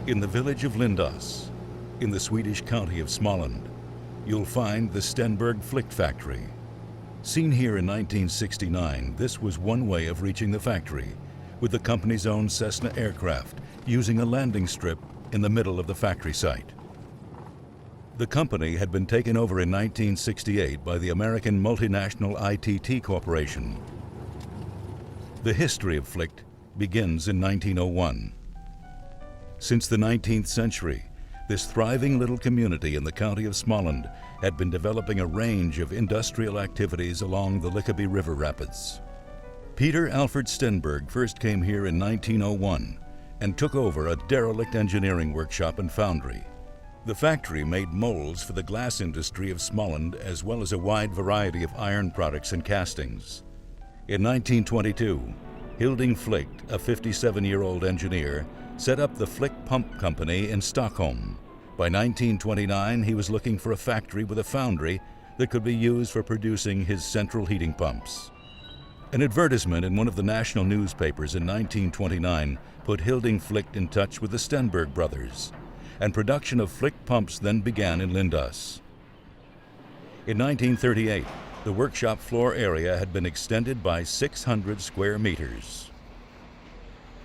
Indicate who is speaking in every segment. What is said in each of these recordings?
Speaker 1: In the village of Lindås, in the Swedish county of Småland, you'll find the Stenberg Flygt factory. Seen here in 1969, this was one way of reaching the factory, with the company's own Cessna aircraft using a landing strip in the middle of the factory site. The company had been taken over in 1968 by the American multinational ITT Corporation. The history of Flygt begins in 1901. Since the 19th century, this thriving little community in the county of Småland had been developing a range of industrial activities along the Lyckeby River rapids. Peter Alfred Stenberg first came here in 1901 and took over a derelict engineering workshop and foundry. The factory made molds for the glass industry of Småland as well as a wide variety of iron products and castings. In 1922, Hilding Flygt, a 57-year-old engineer, set up the Flygt Pump Company in Stockholm. By 1929, he was looking for a factory with a foundry that could be used for producing his central heating pumps. An advertisement in one of the national newspapers in 1929 put Hilding Flygt in touch with the Stenberg brothers, and production of Flygt pumps then began in Lindås. In 1938, the workshop floor area had been extended by 600 square meters.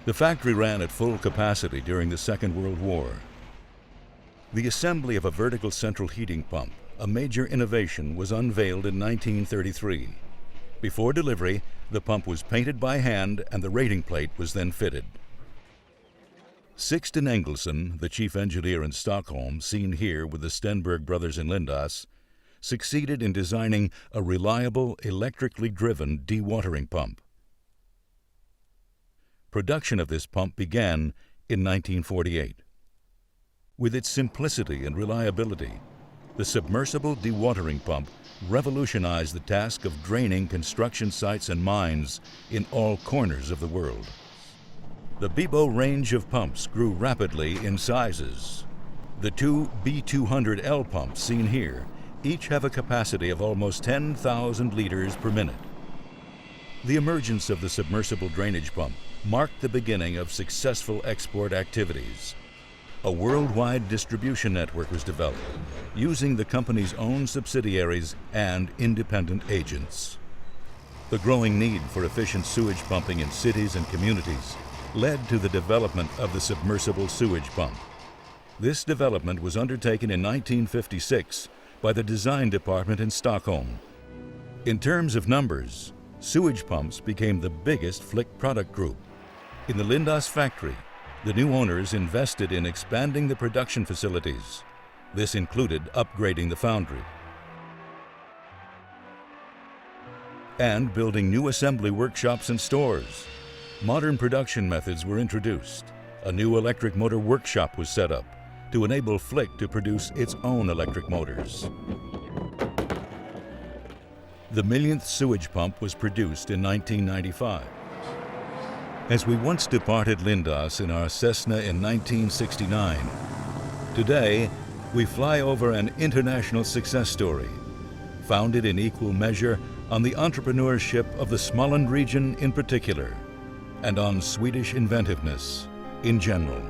Speaker 1: The factory ran at full capacity during the Second World War. The assembly of a vertical central heating pump, a major innovation, was unveiled in 1933. Before delivery, the pump was painted by hand and the rating plate was then fitted. Sixten Engelson, the chief engineer in Stockholm, seen here with the Stenberg brothers in Lindås, succeeded in designing a reliable, electrically driven dewatering pump. Production of this pump began in 1948. With its simplicity and reliability, the submersible dewatering pump revolutionized the task of draining construction sites and mines in all corners of the world. The Bibo range of pumps grew rapidly in sizes. The two B200L pumps seen here each have a capacity of almost 10,000 liters per minute. The emergence of the submersible drainage pump marked the beginning of successful export activities. A worldwide distribution network was developed, using the company's own subsidiaries and independent agents. The growing need for efficient sewage pumping in cities and communities led to the development of the submersible sewage pump. This development was undertaken in 1956 by the design department in Stockholm. In terms of numbers, sewage pumps became the biggest Flygt product group. In the Lindås factory, the new owners invested in expanding the production facilities. This included upgrading the foundry and building new assembly workshops and stores. Modern production methods were introduced. A new electric motor workshop was set up to enable Flygt to produce its own electric motors. The millionth sewage pump was produced in 1995. As we once departed Lindås in our Cessna in 1969, today we fly over an international success story, founded in equal measure on the entrepreneurship of the Småland region in particular, and on Swedish inventiveness in general.